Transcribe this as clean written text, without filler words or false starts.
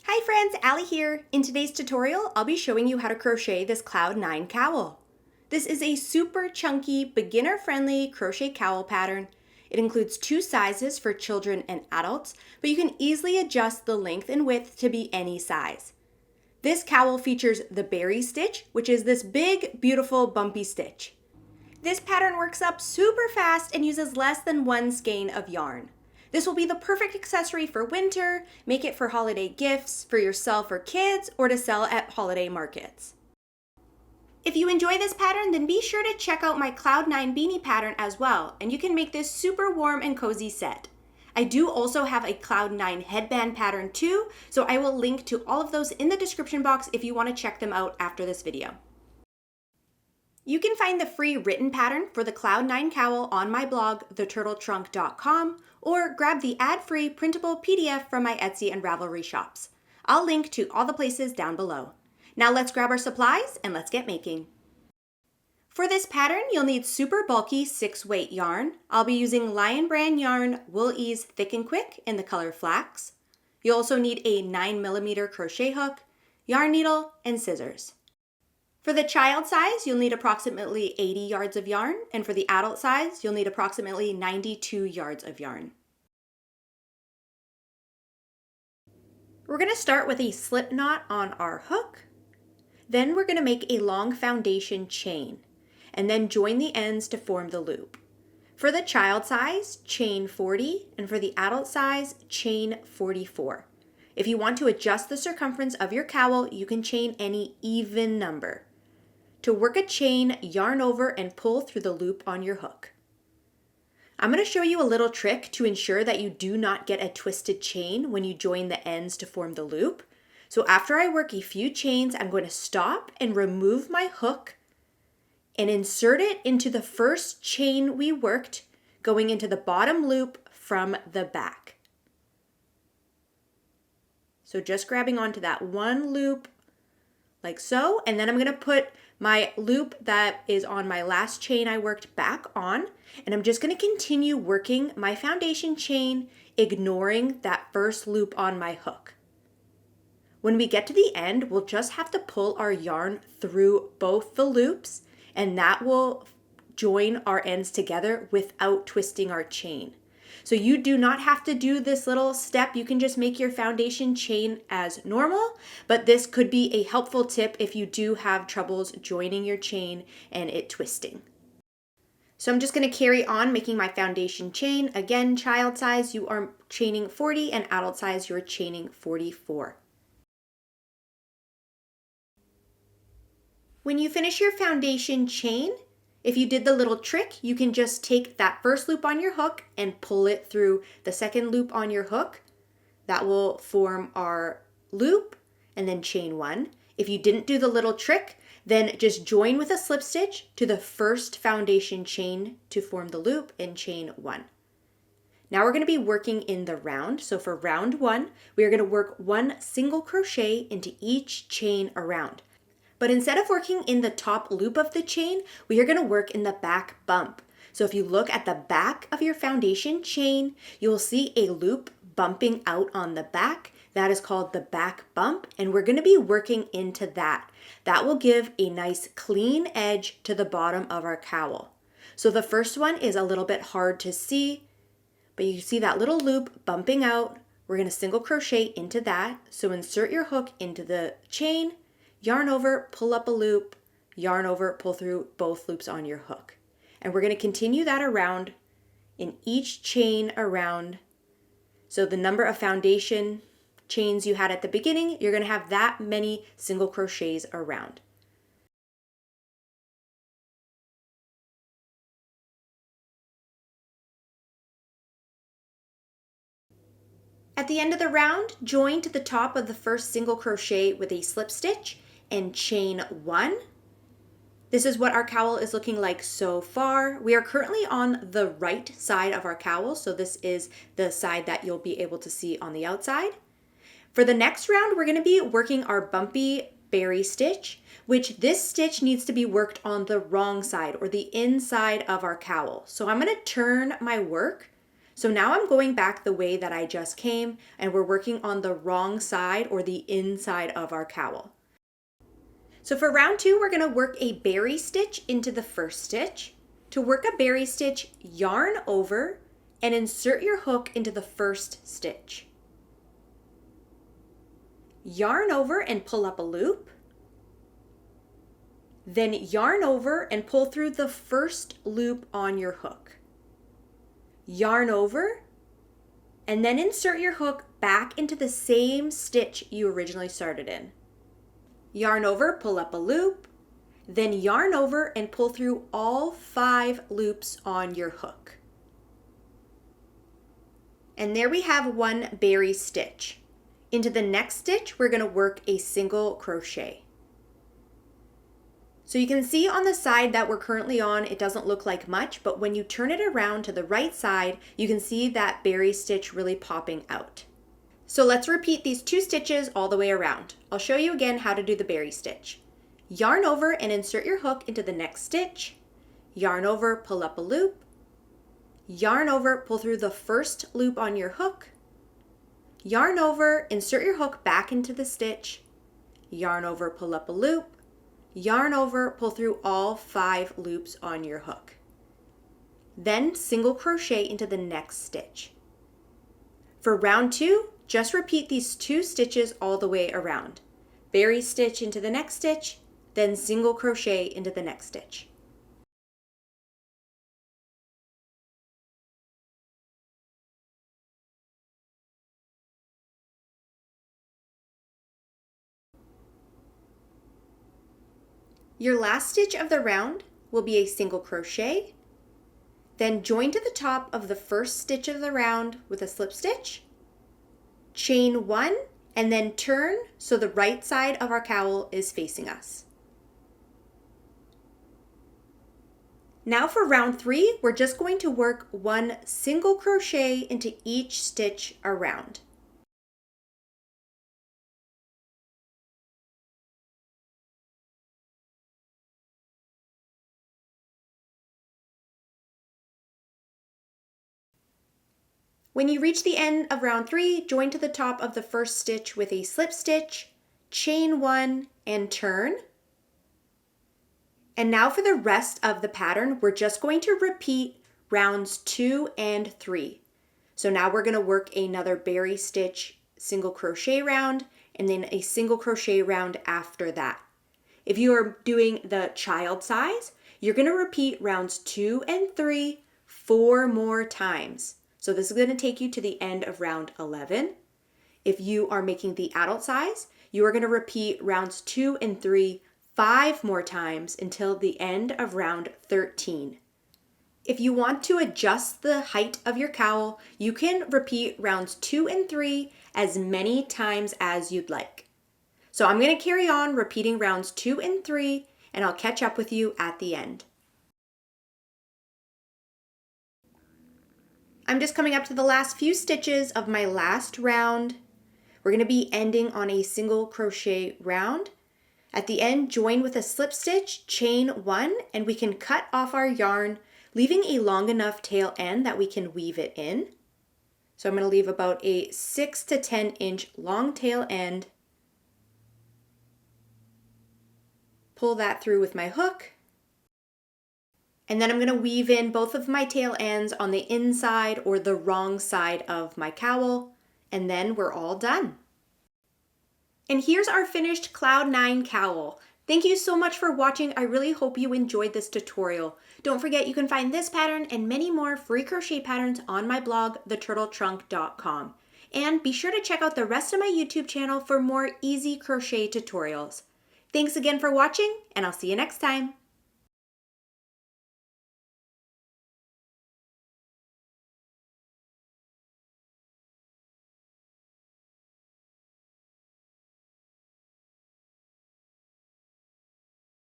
Hi friends, Allie here. In today's tutorial, I'll be showing you how to crochet this Cloud Nine Cowl. This is a super chunky, beginner-friendly crochet cowl pattern. It includes two sizes for children and adults, but you can easily adjust the length and width to be any size. This cowl features the berry stitch, which is this big, beautiful, bumpy stitch. This pattern works up super fast and uses less than one skein of yarn. This will be the perfect accessory for winter, make it for holiday gifts, for yourself or kids, or to sell at holiday markets. If you enjoy this pattern, then be sure to check out my Cloud Nine beanie pattern as well, and you can make this super warm and cozy set. I do also have a Cloud Nine headband pattern too, so I will link to all of those in the description box if you want to check them out after this video. You can find the free written pattern for the Cloud Nine Cowl on my blog, theturtletrunk.com, or grab the ad-free printable PDF from my Etsy and Ravelry shops. I'll link to all the places down below. Now let's grab our supplies and let's get making. For this pattern, you'll need super bulky 6-weight yarn. I'll be using Lion Brand yarn Wool Ease Thick and Quick in the color Flax. You'll also need a 9mm crochet hook, yarn needle, and scissors. For the child size, you'll need approximately 80 yards of yarn, and for the adult size, you'll need approximately 92 yards of yarn. We're going to start with a slip knot on our hook. Then we're going to make a long foundation chain, and then join the ends to form the loop. For the child size, chain 40, and for the adult size, chain 44. If you want to adjust the circumference of your cowl, you can chain any even number. To work a chain, yarn over and pull through the loop on your hook. I'm going to show you a little trick to ensure that you do not get a twisted chain when you join the ends to form the loop. So after I work a few chains, I'm going to stop and remove my hook and insert it into the first chain we worked, going into the bottom loop from the back. So just grabbing onto that one loop like so, and then I'm going to put my loop that is on my last chain I worked back on, and I'm just going to continue working my foundation chain, ignoring that first loop on my hook. When we get to the end, we'll just have to pull our yarn through both the loops, and that will join our ends together without twisting our chain. So you do not have to do this little step. You can just make your foundation chain as normal, but this could be a helpful tip if you do have troubles joining your chain and it twisting. So I'm just going to carry on making my foundation chain. Again, child size, you are chaining 40, and adult size, you're chaining 44. When you finish your foundation chain, if you did the little trick, you can just take that first loop on your hook and pull it through the second loop on your hook. That will form our loop and then chain one. If you didn't do the little trick, then just join with a slip stitch to the first foundation chain to form the loop and chain one. Now we're going to be working in the round. So for round one, we are going to work one single crochet into each chain around. But instead of working in the top loop of the chain, we are going to work in the back bump. So if you look at the back of your foundation chain, you will see a loop bumping out on the back. That is called the back bump, and we're going to be working into that. That will give a nice clean edge to the bottom of our cowl. So the first one is a little bit hard to see, but you see that little loop bumping out. We're going to single crochet into that. So insert your hook into the chain, yarn over, pull up a loop, yarn over, pull through both loops on your hook. And we're going to continue that around in each chain around. So the number of foundation chains you had at the beginning, you're going to have that many single crochets around. At the end of the round, join to the top of the first single crochet with a slip stitch and chain one. This is what our cowl is looking like so far. We are currently on the right side of our cowl, so this is the side that you'll be able to see on the outside. For the next round, we're going to be working our bumpy berry stitch, which this stitch needs to be worked on the wrong side or the inside of our cowl. So I'm going to turn my work So now I'm going back the way that I just came, and we're working on the wrong side or the inside of our cowl. So for round 2, we're gonna work a berry stitch into the first stitch. To work a berry stitch, yarn over and insert your hook into the first stitch. Yarn over and pull up a loop. Then yarn over and pull through the first loop on your hook. Yarn over, and then insert your hook back into the same stitch you originally started in. Yarn over, pull up a loop, then yarn over and pull through all 5 loops on your hook. And there we have one berry stitch. Into the next stitch, we're going to work a single crochet. So you can see on the side that we're currently on, it doesn't look like much, but when you turn it around to the right side, you can see that berry stitch really popping out. So let's repeat these 2 stitches all the way around. I'll show you again how to do the berry stitch. Yarn over and insert your hook into the next stitch. Yarn over, pull up a loop. Yarn over, pull through the first loop on your hook. Yarn over, insert your hook back into the stitch. Yarn over, pull up a loop. Yarn over, pull through all 5 loops on your hook. Then single crochet into the next stitch. For round 2, just repeat these 2 stitches all the way around. Berry stitch into the next stitch, then single crochet into the next stitch. Your last stitch of the round will be a single crochet, then join to the top of the first stitch of the round with a slip stitch, chain 1, and then turn so the right side of our cowl is facing us. Now for round 3, we're just going to work one single crochet into each stitch around. When you reach the end of round 3, join to the top of the first stitch with a slip stitch, chain 1, and turn. And now for the rest of the pattern, we're just going to repeat rounds 2 and 3. So now we're going to work another berry stitch single crochet round, and then a single crochet round after that. If you are doing the child size, you're going to repeat rounds 2 and 3 4 more times. So this is going to take you to the end of round 11. If you are making the adult size, you are going to repeat rounds 2 and 3 5 more times until the end of round 13. If you want to adjust the height of your cowl, you can repeat rounds 2 and 3 as many times as you'd like. So I'm going to carry on repeating rounds 2 and 3, and I'll catch up with you at the end. I'm just coming up to the last few stitches of my last round. We're going to be ending on a single crochet round. At the end, join with a slip stitch, chain 1, and we can cut off our yarn, leaving a long enough tail end that we can weave it in. So I'm going to leave about a 6 to 10 inch long tail end. Pull that through with my hook. And then I'm going to weave in both of my tail ends on the inside or the wrong side of my cowl, and then we're all done. And here's our finished Cloud 9 cowl. Thank you so much for watching. I really hope you enjoyed this tutorial. Don't forget you can find this pattern and many more free crochet patterns on my blog, theturtletrunk.com. And be sure to check out the rest of my YouTube channel for more easy crochet tutorials. Thanks again for watching, and I'll see you next time.